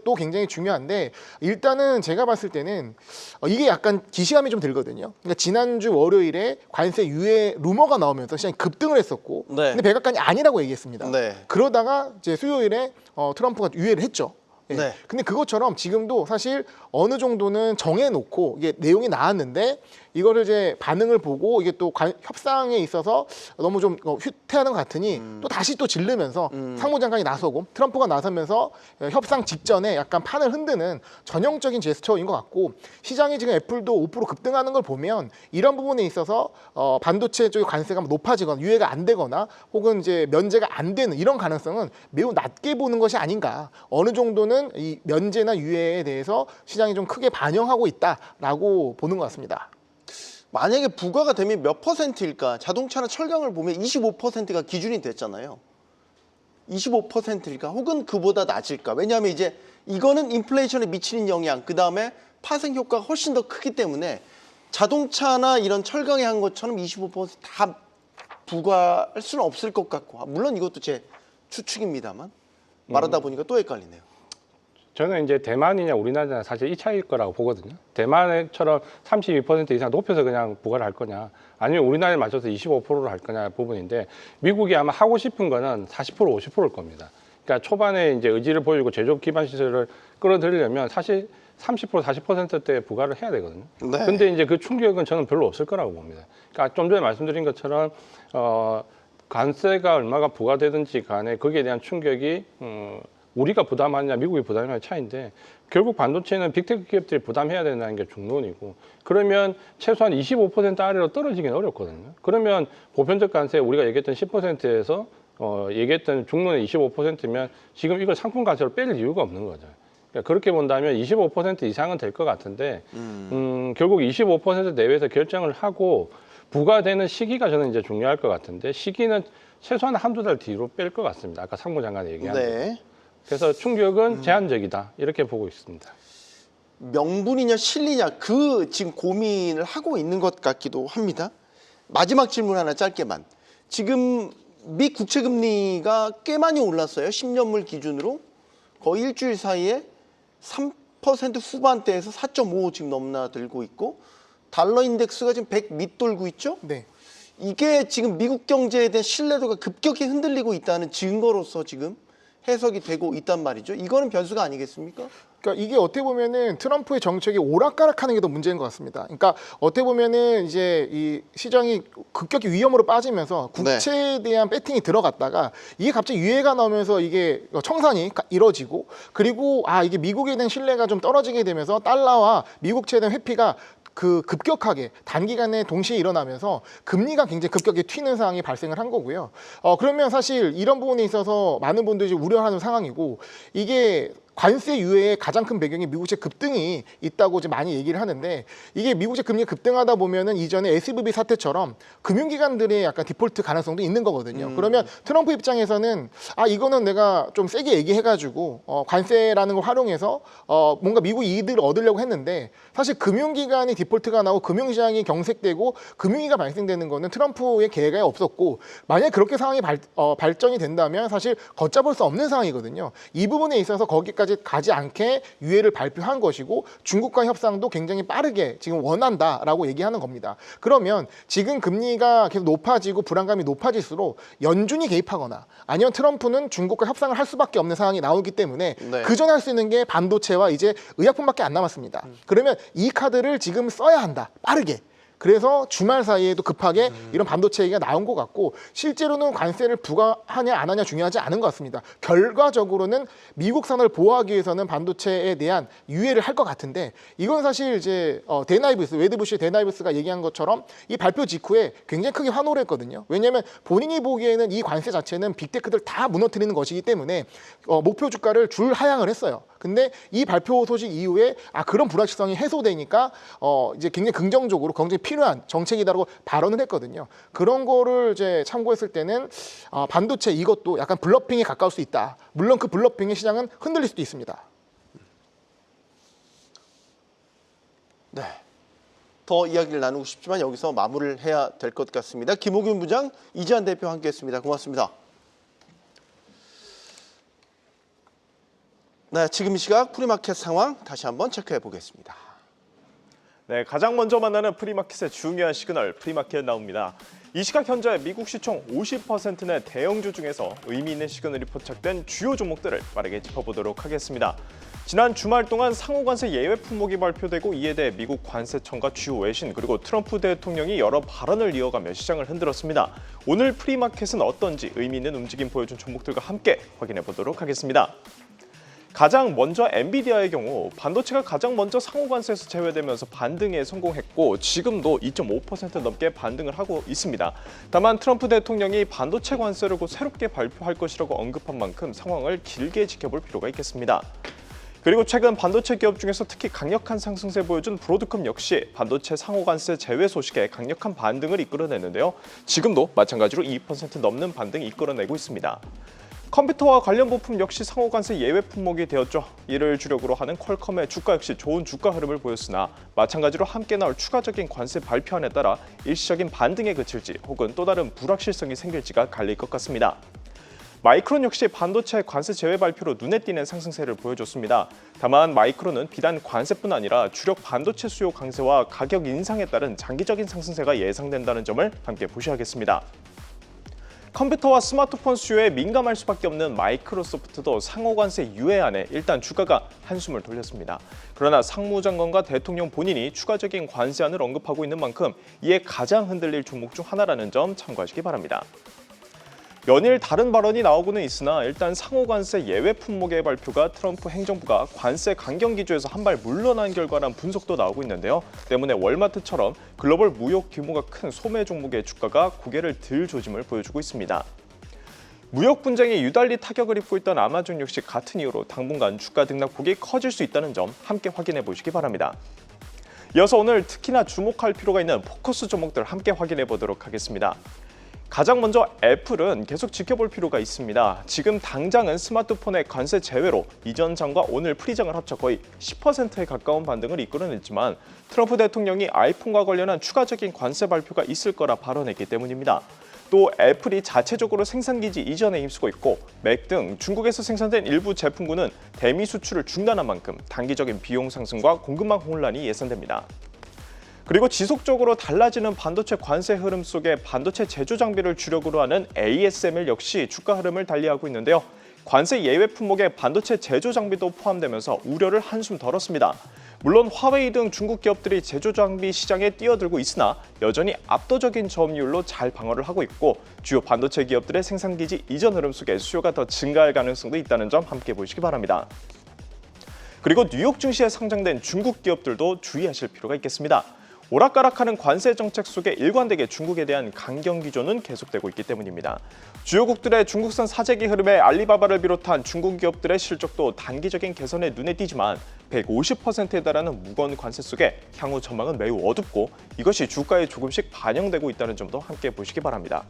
또 굉장히 중요한데 일단은 제가 봤을 때는 이게 약간 기시감이 좀 들거든요. 그러니까 지난주 월요일에 관세 유예 루머가 나오면서 시장이 급등을 했었고 네. 근데 백악관이 아니라고 얘기했습니다. 네. 그러다가 이제 수요일에 트럼프가 유예를 했죠. 예. 네. 근데 그것처럼 지금도 사실 어느 정도는 정해놓고 이게 내용이 나왔는데 이거를 이제 반응을 보고 이게 또 협상에 있어서 너무 좀 휴태하는 것 같으니 또 다시 또 질르면서 상무장관이 나서고 트럼프가 나서면서 협상 직전에 약간 판을 흔드는 전형적인 제스처인 것 같고 시장이 지금 애플도 5% 급등하는 걸 보면 이런 부분에 있어서 반도체 쪽의 관세가 높아지거나 유예가 안 되거나 혹은 이제 면제가 안 되는 이런 가능성은 매우 낮게 보는 것이 아닌가. 어느 정도는 이 면제나 유예에 대해서 시장이 좀 크게 반영하고 있다라고 보는 것 같습니다. 만약에 부과가 되면 몇 퍼센트일까? 자동차나 철강을 보면 25%가 기준이 됐잖아요. 25%일까? 혹은 그보다 낮을까? 왜냐하면 이제 이거는 인플레이션에 미치는 영향, 그 다음에 파생 효과가 훨씬 더 크기 때문에 자동차나 이런 철강에 한 것처럼 25%다 부과할 수는 없을 것 같고, 물론 이것도 제 추측입니다만 말하다 보니까 또 헷갈리네요. 저는 이제 대만이냐 우리나라냐 사실 이 차이일 거라고 보거든요. 대만처럼 32% 이상 높여서 그냥 부과를 할 거냐, 아니면 우리나라에 맞춰서 25%를 할 거냐 부분인데, 미국이 아마 하고 싶은 거는 40%, 50%일 겁니다. 그러니까 초반에 이제 의지를 보이고 제조업 기반 시설을 끌어들이려면 사실 30%, 40%대 부과를 해야 되거든요. 네. 근데 이제 그 충격은 저는 별로 없을 거라고 봅니다. 그러니까 좀 전에 말씀드린 것처럼 관세가 얼마가 부과되든지 간에 거기에 대한 충격이 우리가 부담하느냐 미국이 부담하느냐의 차이인데, 결국 반도체는 빅테크 기업들이 부담해야 된다는 게 중론이고, 그러면 최소한 25% 아래로 떨어지긴 어렵거든요. 그러면 보편적 관세 우리가 얘기했던 10%에서 얘기했던 중론의 25%면 지금 이걸 상품 관세로 뺄 이유가 없는 거죠. 그러니까 그렇게 본다면 25% 이상은 될 것 같은데 결국 25% 내외에서 결정을 하고 부과되는 시기가 저는 이제 중요할 것 같은데, 시기는 최소한 한두 달 뒤로 뺄 것 같습니다. 아까 상무장관이 얘기한 대로. 네. 그래서 충격은 제한적이다 이렇게 보고 있습니다. 명분이냐 실리냐 그 지금 고민을 하고 있는 것 같기도 합니다. 마지막 질문 하나 짧게만. 지금 미 국채 금리가 꽤 많이 올랐어요. 10년물 기준으로 거의 일주일 사이에 3% 후반대에서 4.5 지금 넘나들고 있고, 달러 인덱스가 지금 100 밑돌고 있죠. 네. 이게 지금 미국 경제에 대한 신뢰도가 급격히 흔들리고 있다는 증거로서 지금 해석이 되고 있단 말이죠. 이거는 변수가 아니겠습니까? 그러니까 이게 어떻게 보면은 트럼프의 정책이 오락가락하는 게 더 문제인 것 같습니다. 그러니까 어떻게 보면은 이제 이 시장이 급격히 위험으로 빠지면서 국채에 대한 배팅이 들어갔다가 이게 갑자기 유예가 나오면서 이게 청산이 이뤄지고, 그리고 이게 미국에 대한 신뢰가 좀 떨어지게 되면서 달러와 미국채에 대한 회피가 급격하게 단기간에 동시에 일어나면서 금리가 굉장히 급격히 튀는 상황이 발생을 한 거고요. 그러면 사실 이런 부분에 있어서 많은 분들이 우려하는 상황이고, 이게 관세 유예의 가장 큰 배경이 미국채 급등이 있다고 이제 많이 얘기를 하는데, 이게 미국채 금리가 급등하다 보면은 이전에 SVB 사태처럼 금융기관들의 약간 디폴트 가능성도 있는 거거든요. 그러면 트럼프 입장에서는 이거는 내가 좀 세게 얘기해가지고 관세라는 걸 활용해서 뭔가 미국 이익을 얻으려고 했는데, 사실 금융기관이 디폴트가 나고 금융시장이 경색되고 금융위기가 발생되는 거는 트럼프의 계획에 없었고, 만약에 그렇게 상황이 발전이 된다면 사실 걷잡을 수 없는 상황이거든요. 이 부분에 있어서 거기까지 가지 않게 유예를 발표한 것이고, 중국과 협상도 굉장히 빠르게 지금 원한다라고 얘기하는 겁니다. 그러면 지금 금리가 계속 높아지고 불안감이 높아질수록 연준이 개입하거나 아니면 트럼프는 중국과 협상을 할 수밖에 없는 상황이 나오기 때문에 그 전에 할 수 있는 게 반도체와 이제 의약품밖에 안 남았습니다. 그러면 이 카드를 지금 써야 한다, 빠르게. 그래서 주말 사이에도 급하게 이런 반도체 얘기가 나온 것 같고, 실제로는 관세를 부과하냐 안 하냐 중요하지 않은 것 같습니다. 결과적으로는 미국 산업을 보호하기 위해서는 반도체에 대한 유예를 할 것 같은데, 이건 사실 이제 데나이브스, 웨드부시의 데나이브스가 얘기한 것처럼 이 발표 직후에 굉장히 크게 환호를 했거든요. 왜냐하면 본인이 보기에는 이 관세 자체는 빅테크들 다 무너뜨리는 것이기 때문에 목표 주가를 줄 하향을 했어요. 근데 이 발표 소식 이후에 그런 불확실성이 해소되니까 이제 굉장히 긍정적으로 굉장히 필요한 정책이다라고 발언을 했거든요. 그런 거를 이제 참고했을 때는 반도체 이것도 약간 블러핑에 가까울 수 있다. 물론 그 블러핑의 시장은 흔들릴 수도 있습니다. 네. 더 이야기를 나누고 싶지만 여기서 마무리를 해야 될 것 같습니다. 김호균 부장, 이지한 대표 함께했습니다. 고맙습니다. 네, 지금 이 시각 프리마켓 상황 다시 한번 체크해 보겠습니다. 네, 가장 먼저 만나는 프리마켓의 중요한 시그널, 프리마켓 나옵니다. 이 시각 현재 미국 시총 50%의 대형주 중에서 의미 있는 시그널이 포착된 주요 종목들을 빠르게 짚어보도록 하겠습니다. 지난 주말 동안 상호관세 예외 품목이 발표되고 이에 대해 미국 관세청과 주요 외신 그리고 트럼프 대통령이 여러 발언을 이어가며 시장을 흔들었습니다. 오늘 프리마켓은 어떤지 의미 있는 움직임 보여준 종목들과 함께 확인해 보도록 하겠습니다. 가장 먼저 엔비디아의 경우 반도체가 가장 먼저 상호관세에서 제외되면서 반등에 성공했고 지금도 2.5% 넘게 반등을 하고 있습니다. 다만 트럼프 대통령이 반도체 관세를 곧 새롭게 발표할 것이라고 언급한 만큼 상황을 길게 지켜볼 필요가 있겠습니다. 그리고 최근 반도체 기업 중에서 특히 강력한 상승세 보여준 브로드컴 역시 반도체 상호관세 제외 소식에 강력한 반등을 이끌어냈는데요. 지금도 마찬가지로 2% 넘는 반등을 이끌어내고 있습니다. 컴퓨터와 관련 부품 역시 상호관세 예외 품목이 되었죠. 이를 주력으로 하는 퀄컴의 주가 역시 좋은 주가 흐름을 보였으나 마찬가지로 함께 나올 추가적인 관세 발표안에 따라 일시적인 반등에 그칠지 혹은 또 다른 불확실성이 생길지가 갈릴 것 같습니다. 마이크론 역시 반도체 관세 제외 발표로 눈에 띄는 상승세를 보여줬습니다. 다만 마이크론은 비단 관세뿐 아니라 주력 반도체 수요 강세와 가격 인상에 따른 장기적인 상승세가 예상된다는 점을 함께 보셔야겠습니다. 컴퓨터와 스마트폰 수요에 민감할 수밖에 없는 마이크로소프트도 상호관세 유예안에 일단 주가가 한숨을 돌렸습니다. 그러나 상무장관과 대통령 본인이 추가적인 관세안을 언급하고 있는 만큼 이에 가장 흔들릴 종목 중 하나라는 점 참고하시기 바랍니다. 연일 다른 발언이 나오고는 있으나 일단 상호관세 예외 품목의 발표가 트럼프 행정부가 관세 강경 기조에서 한 발 물러난 결과란 분석도 나오고 있는데요. 때문에 월마트처럼 글로벌 무역 규모가 큰 소매 종목의 주가가 고개를 들 조짐을 보여주고 있습니다. 무역 분쟁에 유달리 타격을 입고 있던 아마존 역시 같은 이유로 당분간 주가 등락폭이 커질 수 있다는 점 함께 확인해 보시기 바랍니다. 이어서 오늘 특히나 주목할 필요가 있는 포커스 종목들 함께 확인해 보도록 하겠습니다. 가장 먼저 애플은 계속 지켜볼 필요가 있습니다. 지금 당장은 스마트폰의 관세 제외로 이전 장과 오늘 프리장을 합쳐 거의 10%에 가까운 반등을 이끌어냈지만 트럼프 대통령이 아이폰과 관련한 추가적인 관세 발표가 있을 거라 발언했기 때문입니다. 또 애플이 자체적으로 생산기지 이전에 힘쓰고 있고 맥 등 중국에서 생산된 일부 제품군은 대미 수출을 중단한 만큼 단기적인 비용 상승과 공급망 혼란이 예상됩니다. 그리고 지속적으로 달라지는 반도체 관세 흐름 속에 반도체 제조 장비를 주력으로 하는 ASML 역시 주가 흐름을 달리하고 있는데요. 관세 예외 품목에 반도체 제조 장비도 포함되면서 우려를 한숨 덜었습니다. 물론 화웨이 등 중국 기업들이 제조 장비 시장에 뛰어들고 있으나 여전히 압도적인 점유율로 잘 방어를 하고 있고 주요 반도체 기업들의 생산기지 이전 흐름 속에 수요가 더 증가할 가능성도 있다는 점 함께 보시기 바랍니다. 그리고 뉴욕 증시에 상장된 중국 기업들도 주의하실 필요가 있겠습니다. 오락가락하는 관세 정책 속에 일관되게 중국에 대한 강경 기조는 계속되고 있기 때문입니다. 주요국들의 중국산 사재기 흐름에 알리바바를 비롯한 중국 기업들의 실적도 단기적인 개선에 눈에 띄지만 150%에 달하는 무거운 관세 속에 향후 전망은 매우 어둡고 이것이 주가에 조금씩 반영되고 있다는 점도 함께 보시기 바랍니다.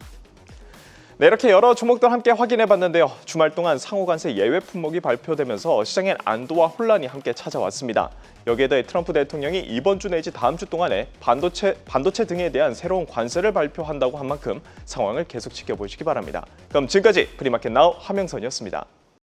네, 이렇게 여러 종목들 함께 확인해봤는데요. 주말 동안 상호관세 예외 품목이 발표되면서 시장엔 안도와 혼란이 함께 찾아왔습니다. 여기에 더해 트럼프 대통령이 이번 주 내지 다음 주 동안에 반도체 등에 대한 새로운 관세를 발표한다고 한 만큼 상황을 계속 지켜보시기 바랍니다. 그럼 지금까지 프리마켓 나우 함영선이었습니다.